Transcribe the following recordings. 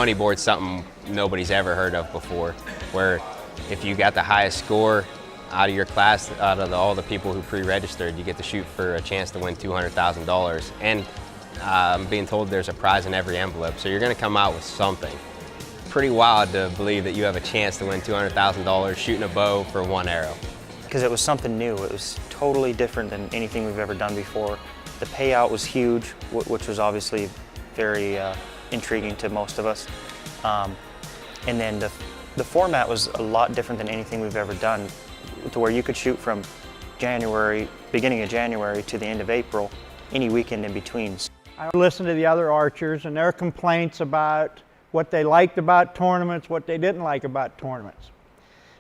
money board's something nobody's ever heard of before, where if you got the highest score out of your class, out of all the people who pre-registered, you get to shoot for a chance to win $200,000. And I'm being told there's a prize in every envelope, so you're going to come out with something. Pretty wild to believe that you have a chance to win $200,000 shooting a bow for one arrow. Because it was something new. It was totally different than anything we've ever done before. The payout was huge, which was obviously very intriguing to most of us. And then the format was a lot different than anything we've ever done, to where you could shoot from beginning of January to the end of April, any weekend in between. I listened to the other archers and their complaints about what they liked about tournaments, what they didn't like about tournaments.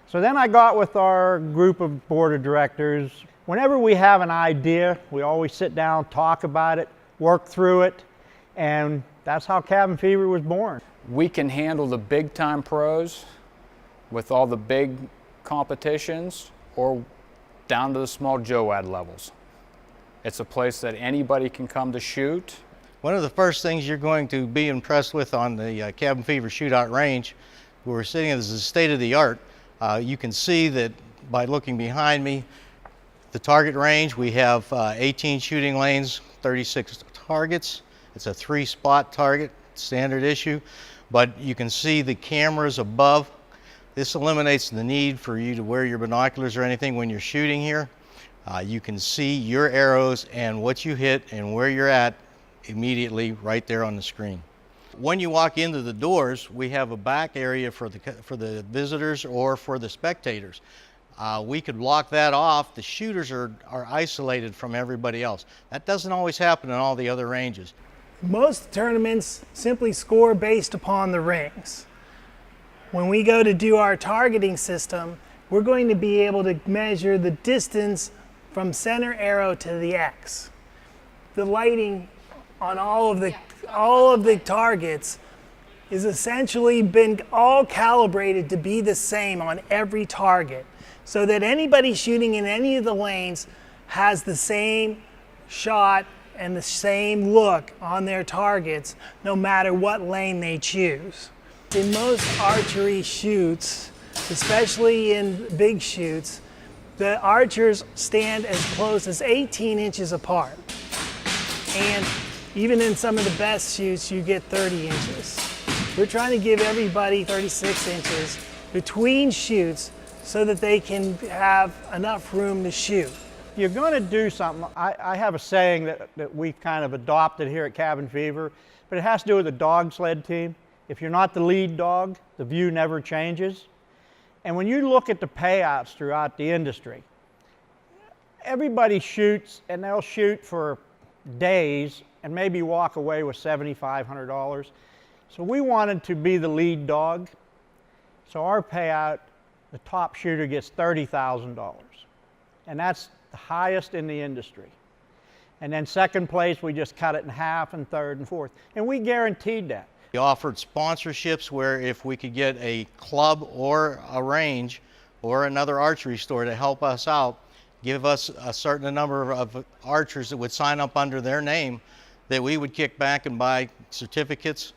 So then I got with our group of board of directors. Whenever we have an idea, we always sit down, talk about it, work through it, and that's how Cabin Fever was born. We can handle the big time pros with all the big competitions or down to the small JOAD levels. It's a place that anybody can come to shoot. One of the first things you're going to be impressed with on the Cabin Fever Shootout range, where we're sitting as the state of the art, you can see that by looking behind me, the target range, we have 18 shooting lanes, 36 targets. It's a 3-spot target, standard issue, but you can see the cameras above. This eliminates the need for you to wear your binoculars or anything when you're shooting here. You can see your arrows and what you hit and where you're at immediately right there on the screen. When you walk into the doors, we have a back area for the visitors or for the spectators. We could block that off. The shooters are isolated from everybody else. That doesn't always happen in all the other ranges. Most tournaments simply score based upon the rings. When we go to do our targeting system, we're going to be able to measure the distance from center arrow to the X. The lighting on all of the targets is essentially been all calibrated to be the same on every target, so that anybody shooting in any of the lanes has the same shot and the same look on their targets, no matter what lane they choose. In most archery shoots, especially in big shoots, the archers stand as close as 18 inches apart. And even in some of the best shoots, you get 30 inches. We're trying to give everybody 36 inches between shoots so that they can have enough room to shoot. You're going to do something. I have a saying that we've kind of adopted here at Cabin Fever, but it has to do with the dog sled team. If you're not the lead dog, the view never changes. And when you look at the payouts throughout the industry, everybody shoots and they'll shoot for days and maybe walk away with $7,500. So we wanted to be the lead dog. So our payout, the top shooter gets $30,000. And that's the highest in the industry. And then second place, we just cut it in half, and third and fourth. And we guaranteed that. We offered sponsorships where if we could get a club or a range or another archery store to help us out, give us a certain number of archers that would sign up under their name, that we would kick back and buy certificates,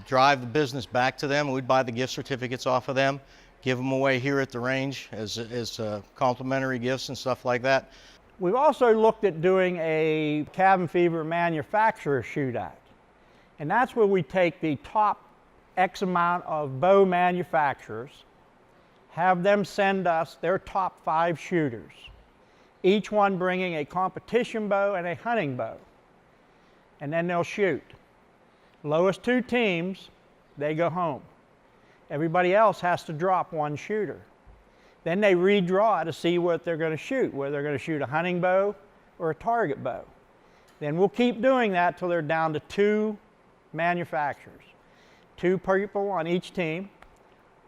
drive the business back to them. We'd buy the gift certificates off of them, give them away here at the range as complimentary gifts and stuff like that. We've also looked at doing a Cabin Fever manufacturer shootout. And that's where we take the top X amount of bow manufacturers, have them send us their top 5 shooters, each one bringing a competition bow and a hunting bow. And then they'll shoot. Lowest 2 teams, they go home. Everybody else has to drop 1 shooter. Then they redraw to see what they're going to shoot, whether they're going to shoot a hunting bow or a target bow. Then we'll keep doing that till they're down to 2 manufacturers. 2 people on each team,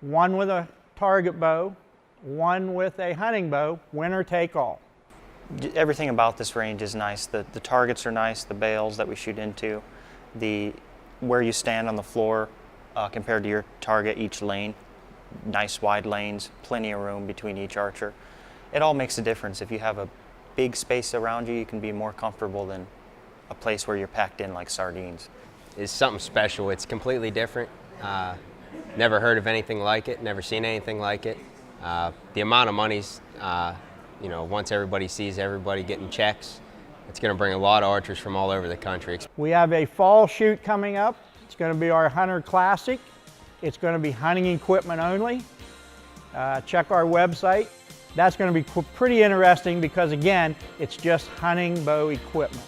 1 with a target bow, 1 with a hunting bow, winner take all. Everything about this range is nice. The targets are nice, the bales that we shoot into, where you stand on the floor compared to your target, each lane. Nice wide lanes, plenty of room between each archer. It all makes a difference. If you have a big space around you, you can be more comfortable than a place where you're packed in like sardines. It's something special. It's completely different. Never heard of anything like it, never seen anything like it. The amount of money's, you know, once everybody sees everybody getting checks, it's going to bring a lot of archers from all over the country. We have a fall shoot coming up. It's going to be our Hunter Classic. It's going to be hunting equipment only. Check our website. That's going to be pretty interesting because, again, it's just hunting bow equipment.